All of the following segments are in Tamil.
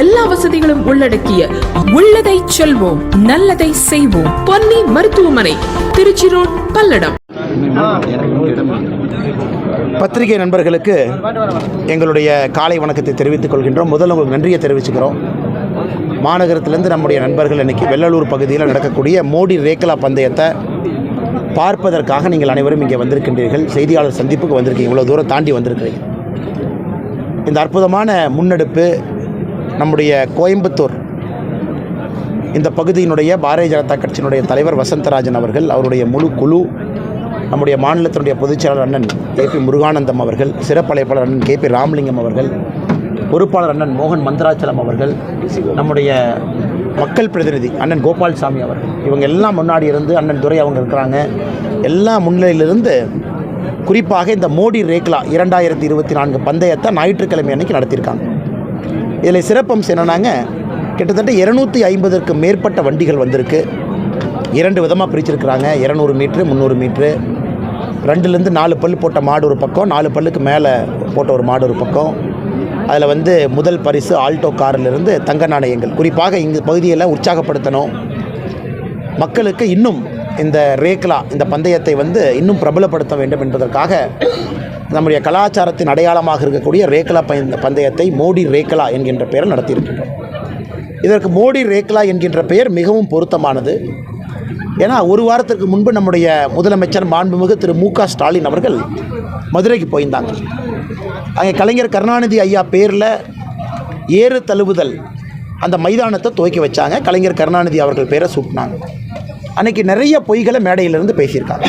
எல்லா வசதிகளும் உள்ளடக்கிய உள்ளதை செல்வோம் நல்லதை செய்வோம் பொன்னி மருத்துவமனை, திருச்சி ரோட், பல்லடம். பத்திரிகை நண்பர்களுக்கு எங்களுடைய காலை வணக்கத்தை தெரிவித்துக் கொள்கின்றோம். முதல்ல உங்களுக்கு நன்றியை தெரிவிச்சுக்கிறோம். மாநகரத்திலேருந்து நம்முடைய நண்பர்கள் இன்றைக்கி வெள்ளலூர் பகுதியில் நடக்கக்கூடிய மோடி ரேக்லா பந்தயத்தை பார்ப்பதற்காக நீங்கள் அனைவரும் இங்கே வந்திருக்கின்றீர்கள். செய்தியாளர் சந்திப்புக்கு வந்திருக்கீங்க, இவ்வளோ தூரம் தாண்டி வந்திருக்கிறீங்க. இந்த அற்புதமான முன்னெடுப்பு நம்முடைய கோயம்புத்தூர் இந்த பகுதியினுடைய பாரதிய ஜனதா கட்சியினுடைய தலைவர் வசந்தராஜன் அவர்கள், அவருடைய முழு குழு, நம்முடைய மாநிலத்தினுடைய பொதுச்செயலாளர் அண்ணன் KP முருகானந்தம் அவர்கள், சிறப்பு அழைப்பாளர் அண்ணன் KP ராமலிங்கம் அவர்கள், பொறுப்பாளர் அண்ணன் மோகன் மந்திராச்சலம் அவர்கள், நம்முடைய மக்கள் பிரதிநிதி அண்ணன் கோபால்சாமி அவர்கள், இவங்க எல்லாம் முன்னாடி இருந்து, அண்ணன் துரை அவங்க இருக்கிறாங்க, எல்லா முன்னிலையிலிருந்து குறிப்பாக இந்த மோடி ரேக்லா 2024 பந்தயத்தை ஞாயிற்றுக்கிழமை அன்றைக்கி நடத்தியிருக்காங்க. இதில் சிறப்பம்சம் என்னன்னாங்க, கிட்டத்தட்ட 250க்கு மேற்பட்ட வண்டிகள் வந்திருக்கு. 2 விதமாக பிரிச்சிருக்கிறாங்க. 200 மீட்ரு, 300 மீட்ரு, 2லேருந்து 4 பல் போட்ட மாடு ஒரு பக்கம், 4 பல்லுக்கு மேலே போட்ட ஒரு மாடு ஒரு பக்கம். அதில் முதல் பரிசு ஆல்டோ காரிலிருந்து தங்க நாணயங்கள். குறிப்பாக இங்கு பகுதியில் உற்சாகப்படுத்தணும், மக்களுக்கு இன்னும் இந்த ரேக்லா இந்த பந்தயத்தை இன்னும் பிரபலப்படுத்த வேண்டும் என்பதற்காக நம்முடைய கலாச்சாரத்தின் அடையாளமாக இருக்கக்கூடிய ரேக்லா பந்தயத்தை மோடி ரேக்லா என்கின்ற பெயரில் நடத்தியிருக்கின்றோம். இதற்கு மோடி ரேக்லா என்கின்ற பெயர் மிகவும் பொருத்தமானது. ஏன்னா ஒரு வாரத்திற்கு முன்பு நம்முடைய முதலமைச்சர் மாண்புமிகு திரு MK ஸ்டாலின் அவர்கள் மதுரைக்கு போயிருந்தாங்க. அங்கே கலைஞர் கருணாநிதி ஐயா பேரில் ஏறு தழுவுதல் அந்த மைதானத்தை துவக்கி வச்சாங்க. கலைஞர் கருணாநிதி அவர்கள் பேரை சூட்டினாங்க. அன்றைக்கி நிறைய பொய்களை மேடையிலிருந்து பேசியிருக்காங்க.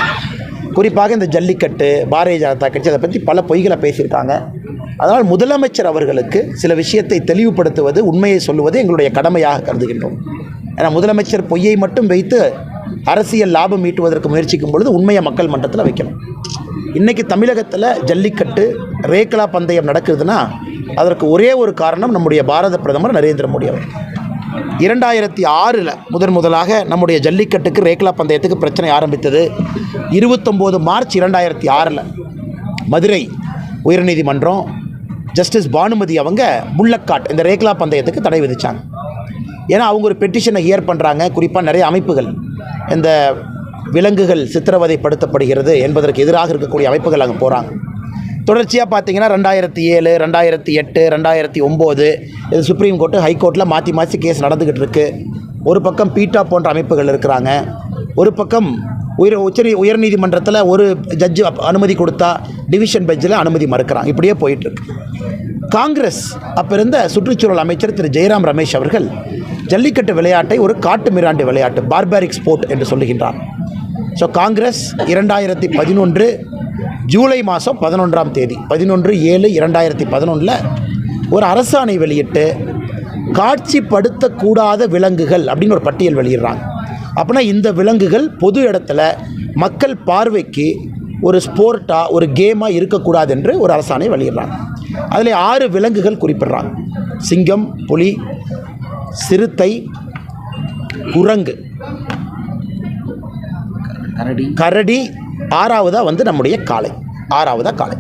குறிப்பாக இந்த ஜல்லிக்கட்டு, பாரதிய ஜனதா கட்சி, அதை பற்றி பல பொய்களை பேசியிருக்காங்க. அதனால் முதலமைச்சர் அவர்களுக்கு சில விஷயத்தை தெளிவுபடுத்துவது, உண்மையை சொல்லுவது எங்களுடைய கடமையாக கருதுகின்றோம். ஏன்னா முதலமைச்சர் பொய்யை மட்டும் வைத்து அரசியல் லாபம் ஈட்டுவதற்கு முயற்சிக்கும் பொழுது உண்மையை மக்கள் மன்றத்தில் வைக்கணும். இன்றைக்கி தமிழகத்தில் ஜல்லிக்கட்டு ரேக்லா பந்தயம் நடக்குதுன்னா அதற்கு ஒரே ஒரு காரணம் நம்முடைய பாரத பிரதமர் நரேந்திர மோடி அவர். 2006 முதலாக நம்முடைய ஜல்லிக்கட்டுக்கு ரேக்லா பந்தயத்துக்கு பிரச்சனை ஆரம்பித்தது. 29 மார்ச் 2006 மதுரை உயர்நீதிமன்றம் ஜஸ்டிஸ் பானுமதி அவங்க புல்லக்காட் இந்த ரேக்லா பந்தயத்துக்கு தடை விதித்தாங்க. ஏன்னா அவங்க ஒரு பெட்டிஷனை ஹியர் பண்ணுறாங்க. குறிப்பாக நிறைய அமைப்புகள் இந்த விலங்குகள் சித்திரவதைப்படுத்தப்படுகிறது என்பதற்கு எதிராக இருக்கக்கூடிய அமைப்புகள் அங்கே போகிறாங்க. தொடர்ச்சியாக பார்த்தீங்கன்னா 2007, 2008, 2009 இது சுப்ரீம் கோர்ட்டு, ஹைகோர்ட்டில் மாற்றி கேஸ் நடந்துக்கிட்டு இருக்குது. ஒரு பக்கம் பீட்டா போன்ற அமைப்புகள் இருக்கிறாங்க, ஒரு பக்கம் உயர்நீதிமன்றத்தில் ஒரு ஜட்ஜு அனுமதி கொடுத்தா டிவிஷன் பெஞ்சில் அனுமதி மறுக்கிறாங்க. இப்படியே போயிட்டுருக்கு. காங்கிரஸ் அப்போ இருந்த சுற்றுச்சூழல் அமைச்சர் திரு ஜெயராம் ரமேஷ் அவர்கள் ஜல்லிக்கட்டு விளையாட்டை ஒரு காட்டு மிராண்டி விளையாட்டு, பார்பாரிக் ஸ்போர்ட் என்று சொல்லுகின்றார். ஸோ காங்கிரஸ் 2011 ஜூலை மாதம் 11ஆம் தேதி 11/7/2011 ஒரு அரசாணை வெளியிட்டு காட்சிப்படுத்தக்கூடாத விலங்குகள் அப்படின்னு ஒரு பட்டியல் வெளியிடுறாங்க. அப்படின்னா இந்த விலங்குகள் பொது இடத்துல மக்கள் பார்வைக்கு ஒரு ஸ்போர்ட்டாக, ஒரு கேமாக இருக்கக்கூடாது என்று ஒரு அரசாணை வெளியிடுறாங்க. அதில் 6 விலங்குகள் குறிப்பிடுறாங்க: சிங்கம், புலி, சிறுத்தை, குரங்கு, கரடி, 6வதாக நம்முடைய காளை. 6வதாக காளை.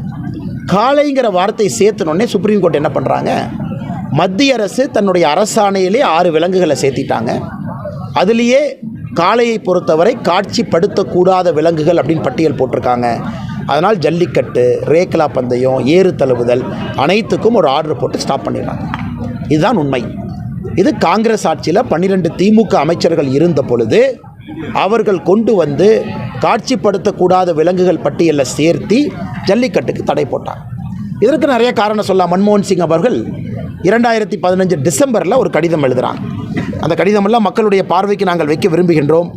காளைங்கிற வார்த்தை சேர்த்தனோடனே சுப்ரீம் கோர்ட் என்ன பண்ணுறாங்க, மத்திய அரசு தன்னுடைய அரசாணையிலே 6 விலங்குகளை சேர்த்திட்டாங்க. அதுலேயே காளையை பொறுத்தவரை காட்சிப்படுத்தக்கூடாத விலங்குகள் அப்படின்னு பட்டியல் போட்டிருக்காங்க. அதனால் ஜல்லிக்கட்டு, ரேக்லா பந்தயம், ஏறு தழுவுதல் அனைத்துக்கும் ஒரு ஆர்டர் போட்டு ஸ்டாப் பண்ணிடுறாங்க. இதுதான் உண்மை. இது காங்கிரஸ் ஆட்சியில் 12 திமுக அமைச்சர்கள் இருந்த பொழுது அவர்கள் கொண்டு காட்சிப்படுத்தக்கூடாத விலங்குகள் பட்டியலில் சேர்த்தி ஜல்லிக்கட்டுக்கு தடை போட்டாங்க. இதற்கு நிறைய காரணம் சொல்லலாம். மன்மோகன் சிங் அவர்கள் 2015 டிசம்பரில் ஒரு கடிதம் எழுதுகிறாங்க. அந்த கடிதமெல்லாம் மக்களுடைய பார்வைக்கு நாங்கள் வைக்க விரும்புகின்றோம்.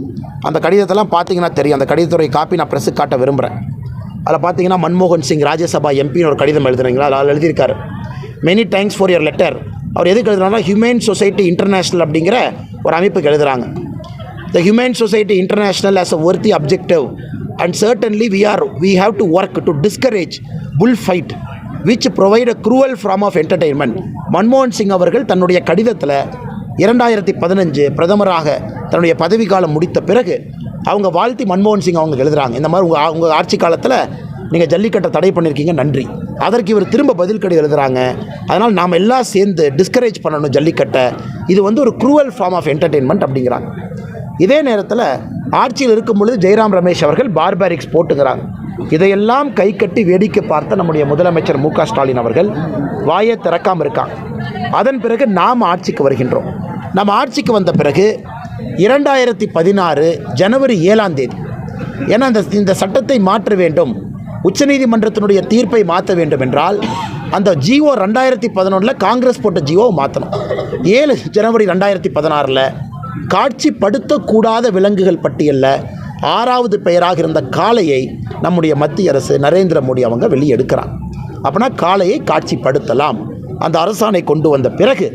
அந்த கடிதத்தெல்லாம் பார்த்தீங்கன்னா தெரியும். அந்த கடிதத்துடைய காப்பி நான் ப்ரெஸ்ஸுக்கு காட்ட விரும்புகிறேன். அதில் பார்த்தீங்கன்னா மன்மோகன் சிங் ராஜ்யசபா எம்பின்னு ஒரு கடிதம் எழுதுறீங்களா, அதில் எழுதியிருக்காரு, many thanks for your letter. அவர் எதுக்கு எழுதுறாங்கன்னா ஹியூமன் சொசைட்டி இன்டர்நேஷ்னல் அப்படிங்கிற ஒரு அமைப்புக்கு எழுதுகிறாங்க. The human society international as a worthy objective and certainly we have to work to discourage bullfight which provide a cruel form of entertainment. மன்மோகன் சிங் அவர்கள் தன்னுடைய கடிதத்தில் 2015 பிரதமராக தன்னுடைய பதவி காலம் முடித்த பிறகு அவங்க வாழ்த்தி மன்மோகன் சிங் அவங்க எழுதுகிறாங்க, இந்த மாதிரி உங்கள் ஆட்சி காலத்தில் நீங்கள் ஜல்லிக்கட்டை தடை பண்ணியிருக்கீங்க, நன்றி. அதற்கு இவர் திரும்ப பதில் கடிதம் எழுதுகிறாங்க. அதனால் நாம் எல்லாம் சேர்ந்து டிஸ்கரேஜ் பண்ணணும் ஜல்லிக்கட்டை, இது வந்து ஒரு க்ரூவல் ஃபார்ம் ஆஃப் என்டர்டெயின்மெண்ட் அப்படிங்கிறாங்க. இதே நேரத்தில் ஆட்சியில் இருக்கும் பொழுது ஜெயராம் ரமேஷ் அவர்கள் பார்பாரிக்ஸ் போட்டுக்கிறாங்க. இதையெல்லாம் கை கட்டி வேடிக்கை பார்த்த நம்முடைய முதலமைச்சர் மு.க. ஸ்டாலின் அவர்கள் வாயை திறக்காமல் இருக்காங்க. அதன் பிறகு நாம் ஆட்சிக்கு வருகின்றோம். நம்ம ஆட்சிக்கு வந்த பிறகு 2016 ஜனவரி 7ஆம் தேதி, ஏன்னா இந்த சட்டத்தை மாற்ற வேண்டும், உச்சநீதிமன்றத்தினுடைய தீர்ப்பை மாற்ற வேண்டும் என்றால் அந்த ஜிஓ 2011 காங்கிரஸ் போட்ட ஜிஓவை மாற்றணும். 7 ஜனவரி 2016 காட்சிப்படுத்தக்கூடாத விலங்குகள் பட்டியலில் 6வது பெயராக இருந்த காளையை நம்முடைய மத்திய அரசு நரேந்திர மோடி அவங்க வெளியே எடுக்கிறாங்க. அப்படின்னா காளையை காட்சிப்படுத்தலாம். அந்த அரசாணை கொண்டு வந்த பிறகு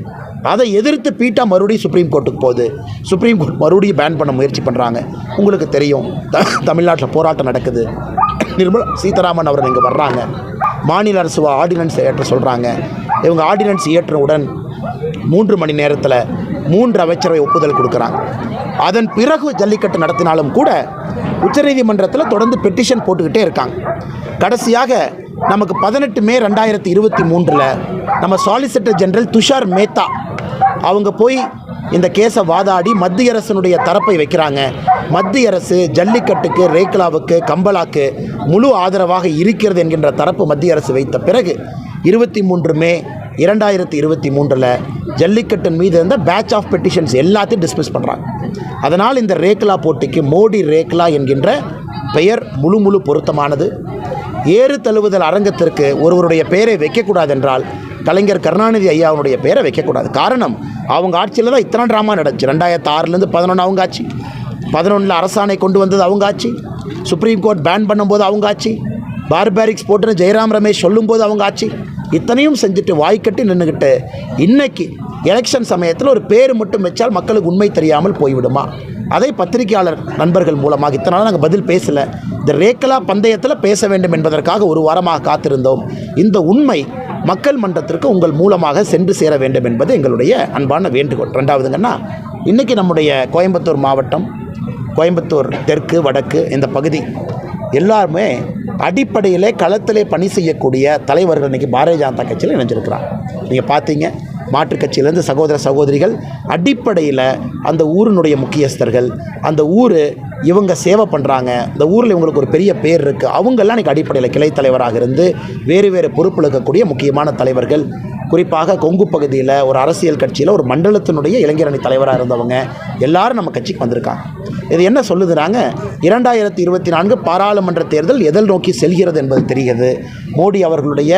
அதை எதிர்த்து பீட்டா மறுபடியும் சுப்ரீம் கோர்ட்டுக்கு போகுது. சுப்ரீம் கோர்ட் மறுபடியும் பேன் பண்ண முயற்சி பண்ணுறாங்க. உங்களுக்கு தெரியும், தமிழ்நாட்டில் போராட்டம் நடக்குது. நிர்மலா சீதாராமன் அவர்கள் இங்கே வர்றாங்க. மாநில அரசு ஆர்டினன்ஸ் ஏற்ற சொல்கிறாங்க. இவங்க ஆர்டினன்ஸ் ஏற்றவுடன் 3 மணி நேரத்தில் 3 அமைச்சரவை ஒப்புதல் கொடுக்குறாங்க. அதன் பிறகு ஜல்லிக்கட்டு நடத்தினாலும் கூட உச்சநீதிமன்றத்தில் தொடர்ந்து பெட்டிஷன் போட்டுக்கிட்டே இருக்காங்க. கடைசியாக நமக்கு 18 மே 2023 நம்ம சாலிசிட்டர் ஜெனரல் துஷார் மேத்தா அவங்க போய் இந்த கேஸை வாதாடி மத்திய அரசினுடைய தரப்பை வைக்கிறாங்க. மத்திய அரசு ஜல்லிக்கட்டுக்கு, ரேக்லாவுக்கு, கம்பலாக்கு முழு ஆதரவாக இருக்கிறது என்கின்ற தரப்பு மத்திய அரசு வைத்த பிறகு 23 மே 2023 ஜல்லிக்கட்டின் மீது இருந்த பேட்ச் ஆஃப் பெட்டிஷன்ஸ் எல்லாத்தையும் டிஸ்மிஸ் பண்ணுறாங்க. அதனால் இந்த ரேக்லா போட்டிக்கு மோடி ரேக்லா என்கின்ற பெயர் முழு பொருத்தமானது. ஏறு தழுவுதல் அரங்கத்திற்கு ஒருவருடைய பெயரை வைக்கக்கூடாது என்றால் கலைஞர் கருணாநிதி ஐயாவுடைய பெயரை வைக்கக்கூடாது. காரணம், அவங்க ஆட்சியில் தான் இத்தனை ட்ராமா நடந்துச்சு. 2006 11 அவங்க ஆட்சி, 11 அரசாணை கொண்டு வந்தது அவங்க ஆட்சி, சுப்ரீம் கோர்ட் பேன் பண்ணும்போது அவங்க ஆட்சி, பார்பாரிக்ஸ் போட்டுன்னு ஜெயராம் ரமேஷ் சொல்லும்போது அவங்க ஆட்சி. இத்தனையும் செஞ்சுட்டு வாய்க்கட்டி நின்றுக்கிட்டு இன்றைக்கி எலெக்ஷன் சமயத்தில் ஒரு பேர் மட்டும் வச்சால் மக்களுக்கு உண்மை தெரியாமல் போய்விடுமா? அதை பத்திரிகையாளர் நண்பர்கள் மூலமாக இத்தனை நாள் நாங்கள் பதில் பேசலை. இந்த ரேக்லா பந்தயத்தில் பேச வேண்டும் என்பதற்காக ஒரு வாரமாக காத்திருந்தோம். இந்த உண்மை மக்கள் மன்றத்திற்கு உங்கள் மூலமாக சென்று சேர வேண்டும் என்பது எங்களுடைய அன்பான வேண்டுகோள். 2வதுங்கன்னா, இன்றைக்கி நம்முடைய கோயம்புத்தூர் மாவட்டம், கோயம்புத்தூர் தெற்கு, வடக்கு இந்த பகுதி எல்லாருமே அடிப்படையிலே களத்திலே பணி செய்யக்கூடிய தலைவர்கள் இன்றைக்கி பாரதிய ஜனதா கட்சியில் இணைஞ்சிருக்கிறாங்க. நீங்கள் பார்த்தீங்க, மாற்றுக் கட்சியிலேருந்து சகோதர சகோதரிகள் அடிப்படையில் அந்த ஊரினுடைய முக்கியஸ்தர்கள், அந்த ஊர் இவங்க சேவை பண்ணுறாங்க, இந்த ஊரில் இவங்களுக்கு ஒரு பெரிய பேர் இருக்குது, அவங்கெல்லாம் இன்றைக்கி அடிப்படையில் கிளை தலைவராக இருந்து வேறு பொறுப்பில் இருக்கக்கூடிய முக்கியமான தலைவர்கள். குறிப்பாக கொங்கு பகுதியில் ஒரு அரசியல் கட்சியில் ஒரு மண்டலத்தினுடைய இளைஞரணி தலைவராக இருந்தவங்க எல்லாரும் நம்ம கட்சிக்கு வந்திருக்காங்க. இது என்ன சொல்லுதுறாங்க, 2024 பாராளுமன்ற தேர்தல் எதில் நோக்கி செல்கிறது என்பது தெரிகிறது. மோடி அவர்களுடைய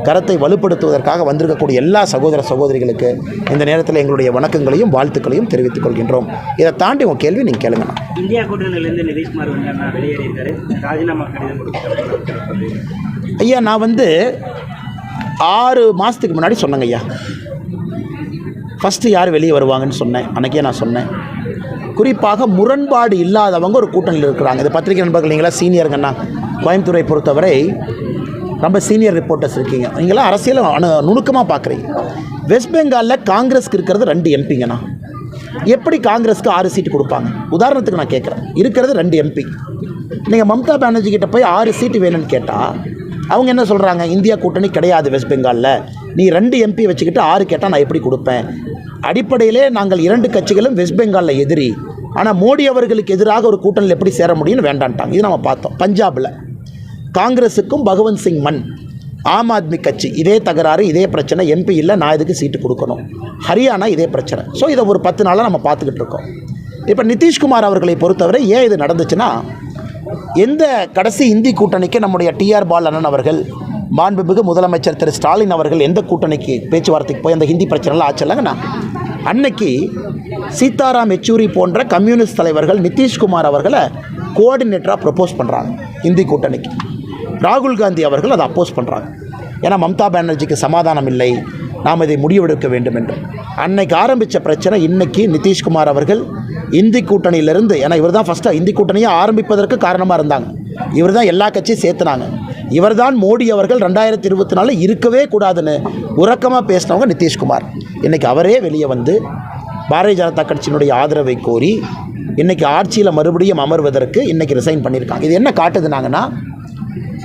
கரத்தை வலுப்படுத்துவதற்காக வந்திருக்கக்கூடிய எல்லா சகோதர சகோதரிகளுக்கு இந்த நேரத்தில் எங்களுடைய வணக்கங்களையும் வாழ்த்துக்களையும் தெரிவித்துக் கொள்கின்றோம். இதை தாண்டி உங்கள் கேள்வி நீங்கள் கேளுங்கண்ணா. இந்தியா கூட்டணியிலேருந்து நிதிஷ்குமார் வெளியேறியிருக்காரு, ராஜினாமா கடிதம் கொடுத்தாரு. ஐயா, நான் 6 மாதத்துக்கு முன்னாடி சொன்னேங்க ஐயா, ஃபஸ்ட்டு யார் வெளியே வருவாங்கன்னு சொன்னேன். அன்றைக்கே நான் சொன்னேன், குறிப்பாக முரண்பாடு இல்லாதவங்க ஒரு கூட்டணியில் இருக்கிறாங்க. இது பத்திரிகை நண்பர்கள், நீங்களாம் சீனியருங்கண்ணா, கோயம்புத்தூரை பொறுத்தவரை ரொம்ப சீனியர் ரிப்போர்ட்டர்ஸ் இருக்கீங்க, நீங்களாம் அரசியல் நுணுக்கமாக பார்க்குறீங்க. வெஸ்ட் பெங்காலில் காங்கிரஸுக்கு இருக்கிறது 2 எம்பிங்கண்ணா. எப்படி காங்கிரஸுக்கு 6 சீட்டு கொடுப்பாங்க? உதாரணத்துக்கு நான் கேட்குறேன், இருக்கிறது 2 எம்பி. நீங்கள் மம்தா பானர்ஜி கிட்ட போய் 6 சீட்டு வேணும்னு கேட்டால் அவங்க என்ன சொல்கிறாங்க, இந்தியா கூட்டணி கிடையாது வெஸ்ட் பெங்காலில், நீ 2 எம்பி வச்சுக்கிட்டு 6 கேட்டால் நான் எப்படி கொடுப்பேன்? அடிப்படையிலே நாங்கள் 2 கட்சிகளும் வெஸ்ட் பெங்காலில் எதிரி, ஆனால் மோடி அவர்களுக்கு எதிராக ஒரு கூட்டணியில் எப்படி சேர முடியும்னு வேண்டான்ட்டாங்க. இது நம்ம பார்த்தோம். பஞ்சாபில் காங்கிரஸுக்கும் பகவந்த் சிங் மன், ஆம் ஆத்மி கட்சி இதே தகராறு, இதே பிரச்சனை, எம்பி இல்லை, நான் இதுக்கு சீட்டு கொடுக்கணும். ஹரியானா இதே பிரச்சனை. ஸோ இதை ஒரு 10 நாளாக நம்ம பார்த்துக்கிட்டு இருக்கோம். இப்போ நிதிஷ்குமார் அவர்களை பொறுத்தவரை ஏன் இது நடந்துச்சுன்னா, எந்த கடைசி இந்தி கூட்டணிக்கு நம்முடைய டிஆர் பால் அண்ணன் அவர்கள், மாண்புமிகு முதலமைச்சர் திரு ஸ்டாலின் அவர்கள் எந்த கூட்டணிக்கு பேச்சுவார்த்தைக்கு போய் அந்த ஹிந்தி பிரச்சனைலாம் ஆச்சல்லங்கண்ணா, அன்னைக்கு சீதாராம் யெச்சூரி போன்ற கம்யூனிஸ்ட் தலைவர்கள் நிதிஷ்குமார் அவர்களை கோஆர்டினேட்டராக ப்ரப்போஸ் பண்ணுறாங்க இந்தி கூட்டணிக்கு. ராகுல் காந்தி அவர்கள் அதை அப்போஸ் பண்ணுறாங்க. ஏன்னா மம்தா பானர்ஜிக்கு சமாதானம் இல்லை, நாம் இதை முடிவெடுக்க வேண்டும் என்று. அன்னைக்கு ஆரம்பித்த பிரச்சனை இன்றைக்கி நிதிஷ்குமார் அவர்கள் இந்தி கூட்டணியிலிருந்து, ஏன்னா இவர் தான் ஃபஸ்ட்டாக இந்தி கூட்டணியை ஆரம்பிப்பதற்கு காரணமாக இருந்தாங்க, இவர் தான் எல்லா கட்சியும் சேர்த்துனாங்க, இவர் தான் மோடி அவர்கள் 2024 இருக்கவே கூடாதுன்னு உறக்கமாக பேசினவங்க நிதிஷ்குமார். இன்றைக்கி அவரே வெளியே வந்து பாரதிய ஜனதா கட்சியினுடைய ஆதரவை கோரி இன்றைக்கி ஆட்சியில் மறுபடியும் அமர்வதற்கு இன்றைக்கி ரிசைன் பண்ணியிருக்காங்க. இது என்ன காட்டுதுனாங்கன்னா,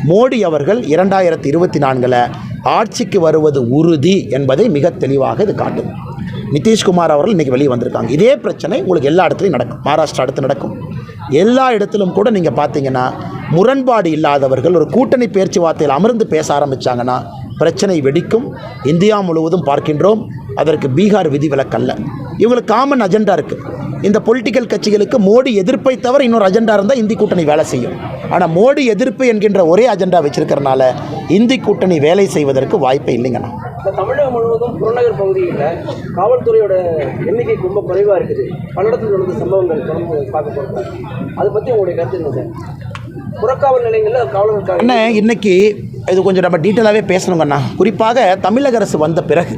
மோடி அவர்கள் 2024 ஆட்சிக்கு வருவது உறுதி என்பதை மிக தெளிவாக இது காட்டுது. நிதிஷ்குமார் அவர்கள் இன்றைக்கி வெளியே வந்திருக்காங்க. இதே பிரச்சனை உங்களுக்கு எல்லா இடத்துலையும் நடக்கும். மகாராஷ்டிரா அடுத்து நடக்கும். எல்லா இடத்திலும் கூட நீங்கள் பார்த்தீங்கன்னா முரண்பாடு இல்லாதவர்கள் ஒரு கூட்டணி பேச்சுவார்த்தையில் அமர்ந்து பேச ஆரம்பித்தாங்கன்னா பிரச்சனை வெடிக்கும். இந்தியா முழுவதும் பார்க்கின்றோம். அதற்கு பீகார் விதிவிலக்கல்ல. இவங்களுக்கு காமன் அஜெண்டா இருக்குது. இந்த பொலிட்டிக்கல் கட்சிகளுக்கு மோடி எதிர்ப்பை தவிர இன்னொரு அஜெண்டா இருந்தால் இந்தி கூட்டணி வேலை செய்யும். ஆனால் மோடி எதிர்ப்பு என்கின்ற ஒரே அஜெண்டா வச்சிருக்கிறனால இந்தி கூட்டணி வேலை செய்வதற்கு வாய்ப்பே இல்லைங்கண்ணா. தமிழகம் முழுவதும் புறநகர் பகுதியில் காவல்துறையோட எண்ணிக்கை ரொம்ப குறைவாக இருக்குது. பல்லடத்தில் நடந்த சம்பவங்கள் பார்க்க போகிறோம். அதை பற்றி உங்களுடைய கருத்து என்ன சார்? புறக்காவல் நிலையங்களில் காவலர்களுக்காக என்ன இன்னைக்கு இது கொஞ்சம் நம்ம டீட்டெயிலாகவே பேசணுங்கண்ணா. குறிப்பாக தமிழக அரசு வந்த பிறகு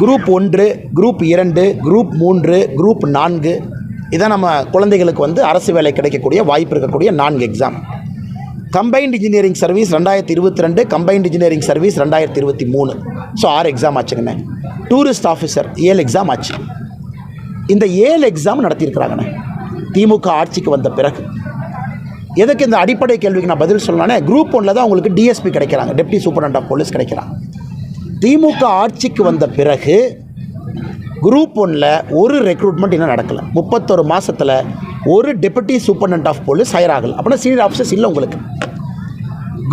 குரூப் 1, குரூப் 2, குரூப் 3, குரூப் 4 இதான் நம்ம குழந்தைகளுக்கு வந்து அரசு வேலை கிடைக்கக்கூடிய வாய்ப்பு இருக்கக்கூடிய 4 exam. Combined engineering service 2022, combined engineering service 2023. So 6 exam ஆச்சுங்கண்ணே. டூரிஸ்ட் ஆஃபீஸர் 7 எக்ஸாம் ஆச்சு. இந்த 7 எக்ஸாம் நடத்தியிருக்கிறாங்கண்ணே திமுக ஆட்சிக்கு வந்த பிறகு. எதுக்கு இந்த அடிப்படை கேள்விக்கு நான் பதில் சொல்லலானே, குரூப் 1 தான் உங்களுக்கு டிஎஸ்பி கிடைக்கிறாங்க, டெப்டி சூப்பரண்ட் ஆஃப் போலீஸ் கிடைக்கிறாங்க. திமுக ஆட்சிக்கு வந்த பிறகு குரூப் 1 ஒரு ரெக்ரூட்மெண்ட் இன்னும் நடக்கலை. 31 மாதத்தில் ஒரு deputy superintendent of police hire ஆகலை. அப்படின்னா சீனியர் ஆஃபீஸர்ஸ் இல்லை உங்களுக்கு.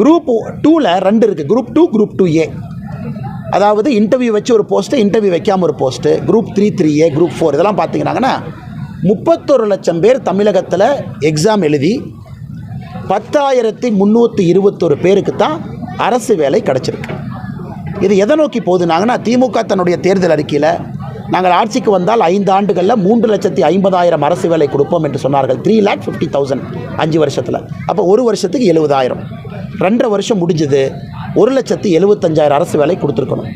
குரூப் 2 2 இருக்குது. Group 2, group 2A. அதாவது இன்டர்வியூ வச்சு ஒரு போஸ்ட்டு, இன்டர்வியூ வைக்காமல் ஒரு போஸ்ட்டு. குரூப் 3, 3A, குரூப் 4 இதெல்லாம் பார்த்தீங்கன்னாங்கன்னா 31 லட்சம் பேர் தமிழகத்தில் எக்ஸாம் எழுதி 10,321 பேருக்கு தான் அரசு வேலை கிடச்சிருக்கு. இது எதை நோக்கி போகுதுனாங்கன்னா, திமுக தன்னுடைய தேர்தல் அறிக்கையில் நாங்கள் ஆட்சிக்கு வந்தால் 5 ஆண்டுகளில் 3,50,000 அரசு வேலை கொடுப்போம் என்று சொன்னார்கள். 3,50,000 5 வருஷத்தில். அப்போ ஒரு வருஷத்துக்கு 70,000. 2.5 வருஷம் முடிஞ்சது. 1,75,000 அரசு வேலை கொடுத்துருக்கணும்.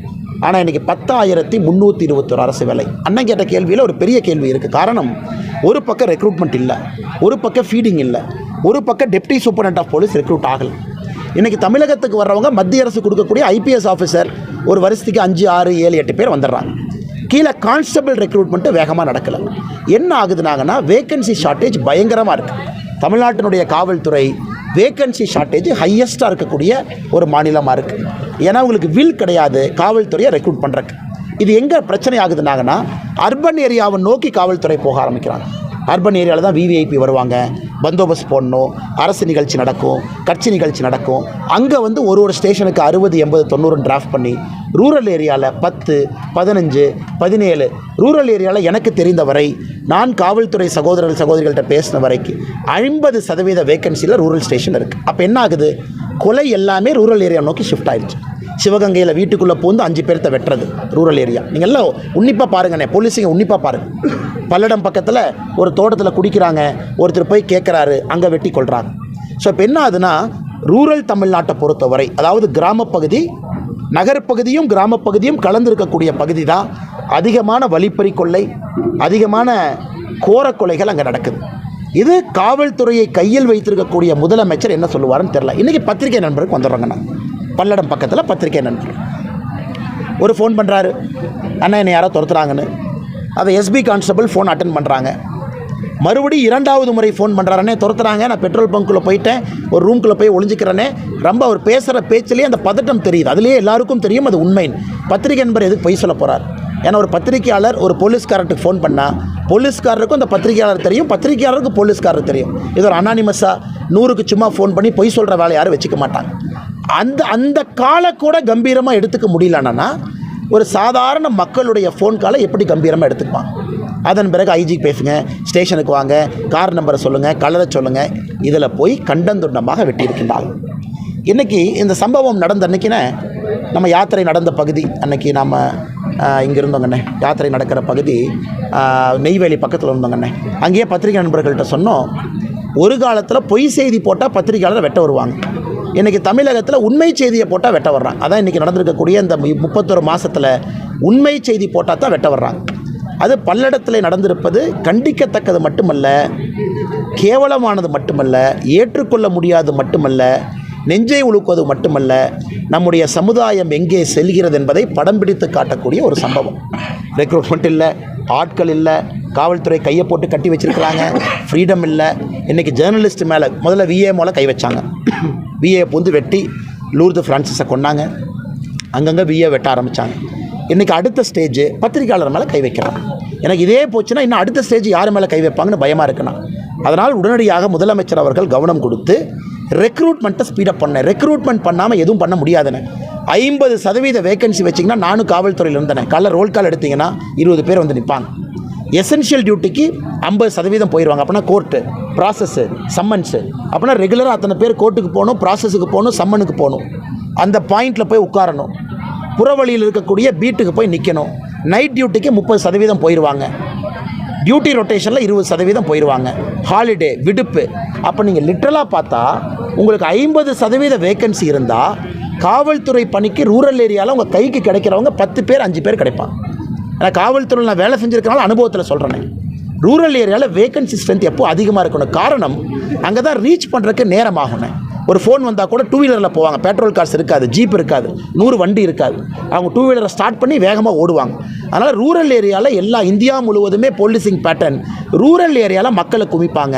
ஆனால் இன்றைக்கி 10,321 அரசு வேலை. அண்ணன் கேட்ட கேள்வியில் ஒரு பெரிய கேள்வி இருக்குது. காரணம், ஒரு பக்கம் ரெக்ரூட்மெண்ட் இல்லை, ஒரு பக்கம் ஃபீடிங் இல்லை, ஒரு பக்கம் deputy superintendent of police recruit ஆகலை. இன்றைக்கி தமிழகத்துக்கு வர்றவங்க மத்திய அரசு கொடுக்கக்கூடிய ஐபிஎஸ் ஆஃபீஸர் ஒரு வருஷத்துக்கு 5, 6, 7, 8 பேர் வந்துடுறாங்க. கீழே கான்ஸ்டபிள் ரெக்ரூட்மெண்ட்டு வேகமாக நடக்கலை. என்ன ஆகுதுனாங்கன்னா, வேக்கன்சி ஷார்ட்டேஜ் பயங்கரமாக இருக்குது. தமிழ்நாட்டினுடைய காவல்துறை வேக்கன்சி ஷார்ட்டேஜ் ஹையஸ்ட்டாக இருக்கக்கூடிய ஒரு மாநிலமாக இருக்குது. ஏன்னா உங்களுக்கு வில் கிடையாது காவல்துறையை ரெக்ரூட் பண்ணுறக்கு. இது எங்கே பிரச்சனை ஆகுதுனாங்கன்னா, அர்பன் ஏரியாவை நோக்கி காவல்துறை போக ஆரம்பிக்கிறாங்க. அர்பன் ஏரியாவில் தான் விவிஐபி வருவாங்க, பந்தோபஸ்த் போடணும், அரசு நிகழ்ச்சி நடக்கும், கட்சி நிகழ்ச்சி நடக்கும். அங்கே வந்து ஒரு ஸ்டேஷனுக்கு 60, 80, 90 டிராஃப்ட் பண்ணி, ரூரல் ஏரியாவில் 10, 15, 17, ரூரல் ஏரியாவில் எனக்கு தெரிந்த வரை, நான் காவல்துறை சகோதரிகள்கிட்ட பேசின வரைக்கும் 50% வேக்கன்சியில் ரூரல் ஸ்டேஷன் இருக்குது. அப்போ என்ன ஆகுது, கொலை எல்லாமே ரூரல் ஏரியா நோக்கி ஷிஃப்ட் ஆயிடுச்சு. சிவகங்கையில் வீட்டுக்குள்ளே பூந்து 5 பேர்த்த வெட்டுறது ரூரல் ஏரியா. நீங்கள் எல்லாம் உன்னிப்பாக பாருங்கண்ணே, போலீஸுங்க உன்னிப்பாக பாருங்கள். பல்லடம் பக்கத்தில் ஒரு தோட்டத்தில் குடிக்கிறாங்க, ஒருத்தர் போய் கேட்குறாரு, அங்கே வெட்டி கொள்கிறாங்க. ஸோ இப்போ என்ன ஆகுதுன்னா, ரூரல் தமிழ்நாட்டை பொறுத்தவரை, அதாவது கிராமப்பகுதி, நகர்ப்பகுதியும் கிராமப்பகுதியும் கலந்திருக்கக்கூடிய பகுதி தான் அதிகமான வழிப்பறி கொள்ளை, அதிகமான கோரக்கொலைகள் அங்கே நடக்குது. இது காவல்துறையை கையில் வைத்திருக்கக்கூடிய முதலமைச்சர் என்ன சொல்லுவாருன்னு தெரில. இன்றைக்கி பத்திரிகை நண்பருக்கு வந்துடுறாங்கண்ணா. பல்லடம் பக்கத்தில் பத்திரிகை நண்பர் ஒரு ஃபோன் பண்ணுறாரு, அண்ணா என்னை யாரோ துரத்துறாங்கன்னு. அதை எஸ்பி கான்ஸ்டபிள் ஃபோன் அட்டன் பண்ணுறாங்க. மறுபடியும் 2வது முறை ஃபோன் பண்ணுறாருன்னே, துரத்துறாங்க, நான் பெட்ரோல் பங்க்குள்ளே போயிட்டேன், ஒரு ரூம்குள்ளே போய் ஒளிஞ்சிக்கிறேனே. ரொம்ப அவர் பேசுகிற பேச்சிலேயே அந்த பதட்டம் தெரியுது. அதுலேயே எல்லாருக்கும் தெரியும் அது உண்மைன்னு. பத்திரிகை நண்பர் எதுக்கு பொய் சொல்ல போகிறார்? ஏன்னா ஒரு பத்திரிகையாளர் ஒரு போலீஸ்காரருக்கு ஃபோன் பண்ணால் போலீஸ்காரருக்கும் அந்த பத்திரிகையாளர் தெரியும், பத்திரிகையாளருக்கு போலீஸ்காரர் தெரியும். இது ஒரு அனானிமஸாக 100க்கு சும்மா ஃபோன் பண்ணி பொய் சொல்கிற வேலை யாரும் வச்சுக்க மாட்டாங்க. அந்த காலை கூட கம்பீரமாக எடுத்துக்க முடியலன்னா, ஒரு சாதாரண மக்களுடைய ஃபோன் காலை எப்படி கம்பீரமாக எடுத்துக்குவாங்க? அதன் பிறகு ஐஜிக்கு பேசுங்க, ஸ்டேஷனுக்கு வாங்க, கார் நம்பரை சொல்லுங்கள், கலரை சொல்லுங்கள். இதில் போய் கண்டந்துண்டமாக வெட்டியிருக்கின்றாங்க. இன்றைக்கி இந்த சம்பவம் நடந்த அன்றைக்கினே நம்ம யாத்திரை நடந்த பகுதி, அன்றைக்கி நம்ம இங்கே இருந்தோங்கண்ணே, யாத்திரை நடக்கிற பகுதி நெய்வேலி பக்கத்தில் இருந்தோங்கண்ணே. அங்கேயே பத்திரிகை நண்பர்கள்ட்ட சொன்னோம், ஒரு காலத்தில் பொய் செய்தி போட்டால் பத்திரிகையாளரை வெட்ட வருவாங்க. இன்றைக்கி தமிழகத்தில் உண்மை செய்தியை போட்டால் வெட்ட வர்றாங்க. அதான் இன்றைக்கி நடந்திருக்கக்கூடிய இந்த 31 மாதத்தில் உண்மை செய்தி போட்டால் தான் வெட்ட வர்றாங்க. அது பல்லடத்தில் நடந்திருப்பது கண்டிக்கத்தக்கது மட்டுமல்ல, கேவலமானது மட்டுமல்ல, ஏற்றுக்கொள்ள முடியாது மட்டுமல்ல, நெஞ்சை உழுக்குவது மட்டுமல்ல, நம்முடைய சமுதாயம் எங்கே செல்கிறது என்பதை படம் பிடித்து காட்டக்கூடிய ஒரு சம்பவம். ரெக்ரூட்மெண்ட் இல்லை, ஆட்கள் இல்லை, காவல்துறை கையை போட்டு கட்டி வச்சுருக்கிறாங்க, ஃப்ரீடம் இல்லை. இன்றைக்கி ஜேர்னலிஸ்ட் மேலே முதல்ல விஏ மேலே கை வச்சாங்க. விஏ புந்து வெட்டி லூர்து ஃப்ரான்சிஸை கொண்டாங்க. அங்கங்கே விஏ வெட்ட ஆரம்பித்தாங்க. இன்றைக்கி அடுத்த ஸ்டேஜ் பத்திரிக்கையாளர் மேலே கை வைக்கிறான். எனக்கு இதே போச்சுன்னா இன்னும் அடுத்த ஸ்டேஜ் யார் மேலே கை வைப்பாங்கன்னு பயமாக இருக்குண்ணா. அதனால் உடனடியாக முதலமைச்சர் அவர்கள் கவனம் கொடுத்து ரெக்ரூட்மெண்ட்டை ஸ்பீடப் பண்ணேன். ரெக்ரூட்மெண்ட் பண்ணாமல் எதுவும் பண்ண முடியாதுன்னு 50% வேகன்சி வச்சிங்கன்னா நானும் காவல்துறையில் இருந்தேன். காலைல ரோல் கால் எடுத்திங்கன்னா 20 பேர் வந்து நிற்பாங்க. எசென்ஷியல் டியூட்டிக்கு 50% போயிடுவாங்க. அப்படின்னா கோர்ட்டு ப்ராசஸ்ஸு சம்மன்ஸு அப்படின்னா ரெகுலராக அத்தனை பேர் கோர்ட்டுக்கு போகணும், ப்ராசஸுக்கு போகணும், சம்மனுக்கு போகணும். அந்த பாயிண்டில் போய் உட்காரணும். புறவழியில் இருக்கக்கூடிய பீட்டுக்கு போய் நிற்கணும். நைட் டியூட்டிக்கு 30% போயிடுவாங்க. டியூட்டி ரொட்டேஷனில் 20% போயிடுவாங்க. ஹாலிடே விடுப்பு. அப்போ நீங்கள் லிட்ரலாக பார்த்தா உங்களுக்கு 50% வேக்கன்சி இருந்தால் காவல்துறை பணிக்கு ரூரல் ஏரியாவில் உங்கள் கைக்கு கிடைக்கிறவங்க 10 பேர் 5 பேர் கிடைப்பாங்க. ஆனால் காவல்துறையில் நான் வேலை செஞ்சுருக்கனால அனுபவத்தில் சொல்கிறேன். ரூரல் ஏரியாவில் வேக்கன்சி ஸ்ட்ரென்த் எப்போ அதிகமாக இருக்கணும். காரணம் அங்கே தான் ரீச் பண்ணுறதுக்கு நேரம் ஆகணும். ஒரு ஃபோன் வந்தால் கூட 2 வீலரில் போவாங்க. பெட்ரோல் காசு இருக்காது, ஜீப் இருக்காது, 100 வண்டி இருக்காது. அவங்க 2 வீலரை ஸ்டார்ட் பண்ணி வேகமாக ஓடுவாங்க. அதனால் ரூரல் ஏரியாவில் எல்லா இந்தியா முழுவதுமே போலீசிங் பேட்டர்ன் ரூரல் ஏரியாவில் மக்களை குமிப்பாங்க.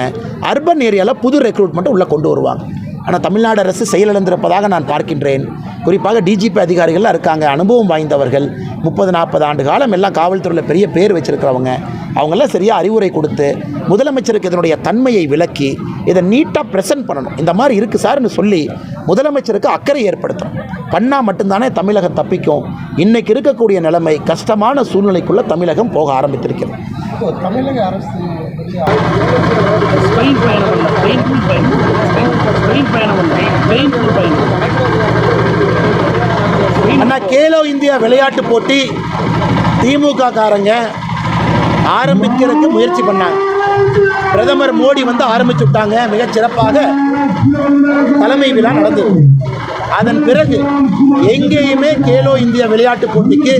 அர்பன் ஏரியாவில் புது ரெக்ரூட்மெண்ட்டை உள்ளே கொண்டு வருவாங்க. ஆனால் தமிழ்நாடு அரசு செயலிழந்திருப்பதாக நான் பார்க்கின்றேன். குறிப்பாக டிஜிபி அதிகாரிகள்லாம் இருக்காங்க, அனுபவம் வாய்ந்தவர்கள், 30-40 ஆண்டு காலம் எல்லாம் காவல்துறையில் பெரிய பேர் வச்சுருக்கிறவங்க. அவங்கெல்லாம் சரியாக அறிவுரை கொடுத்து முதலமைச்சருக்கு இதனுடைய தன்மையை விளக்கி இதை நீட்டாக ப்ரெசென்ட் பண்ணணும். இந்த மாதிரி இருக்குது சார்னு சொல்லி முதலமைச்சருக்கு அக்கறை ஏற்படுத்தணும். பண்ணால் மட்டும்தானே தமிழகம் தப்பிக்கும். இன்றைக்கி இருக்கக்கூடிய நிலைமை கஷ்டமான சூழ்நிலைக்குள்ளே தமிழகம் போக ஆரம்பித்திருக்கிறது. தமிழக அரசு அண்ணா கேலோ இந்தியா விளையாட்டு போட்டி திமுக காரங்க ஆரம்பிக்கிறதுக்கு முயற்சி பண்ணாங்க. பிரதமர் மோடி வந்து ஆரம்பிச்சு விட்டாங்க. மிகச்சிறப்பாக தலைமை விழா நடந்தது. அதன் பிறகு எங்கேயுமே கேலோ இந்தியா விளையாட்டு போட்டிக்கு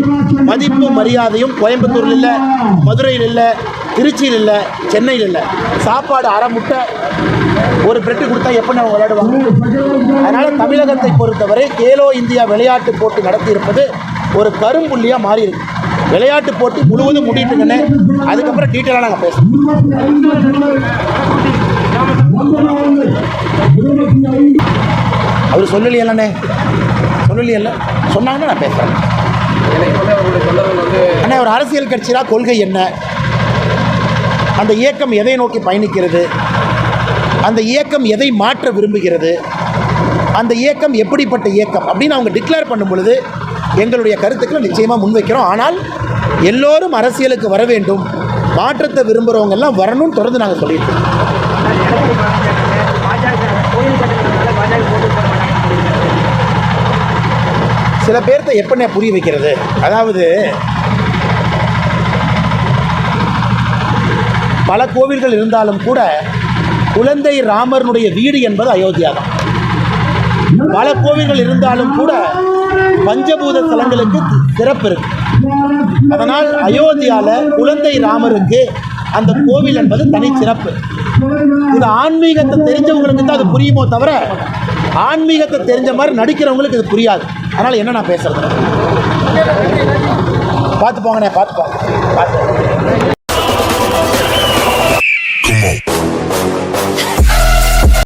மதிப்பு மரியாதையும் கோயம்புத்தூரில் இல்லை, மதுரையில் இல்லை, திருச்சியில் இல்லை, சென்னையில் இல்லை. சாப்பாடு அரை முட்டை ஒரு பிரெட்டு கொடுத்தா எப்படி அவங்க விளையாடுவாங்க? அதனால் தமிழகத்தை பொறுத்தவரை கேலோ இந்தியா விளையாட்டு போட்டி நடத்தியிருப்பது ஒரு கரும்புள்ளியாக மாறி இருக்கு. விளையாட்டு போட்டி முழுவதும் முடிட்டுங்கன்னு அதுக்கப்புறம் டீட்டெயிலாக நாங்கள் பேசுவோம். அவர் சொல்லலையல்லண்ணே, சொல்லலையல்ல, சொன்னாங்கன்னா நான் பேசுகிறேன். அண்ணே ஒரு அரசியல் கட்சியாக கொள்கை என்ன, அந்த இயக்கம் எதை நோக்கி பயணிக்கிறது, அந்த இயக்கம் எதை மாற்ற விரும்புகிறது, அந்த இயக்கம் எப்படிப்பட்ட இயக்கம் அப்படின்னு அவங்க டிக்ளேர் பண்ணும் பொழுது எங்களுடைய கருத்துக்களை நிச்சயமாக முன்வைக்கிறோம். ஆனால் எல்லோரும் அரசியலுக்கு வர வேண்டும், மாற்றத்தை விரும்புகிறவங்க எல்லாம் வரணும்னு தொடர்ந்து நாங்கள் சொல்லிட்டு இருக்கோம். சில பேர்த்த எப்படின்னே புரிய வைக்கிறது. அதாவது பல கோவில்கள் இருந்தாலும் கூட குழந்தை ராமனுடைய வீடு என்பது அயோத்தியா தான். பல கோவில்கள் இருந்தாலும் கூட பஞ்சபூத தலங்களுக்கு சிறப்பு இருக்கு. அதனால் அயோத்தியாவில் குழந்தை ராமருக்கு அந்த கோவில் என்பது தனி சிறப்பு. இது ஆன்மீகத்தை தெரிஞ்சவங்களுக்கு தான் அது புரியுமோ தவிர ஆன்மீகத்தை தெரிஞ்ச மாதிரி நடிக்கிறவங்களுக்கு இது புரியாது. அதனால் என்ன நான் பேசுறது, பார்த்து போங்கண்ணே, பார்த்து போங்க.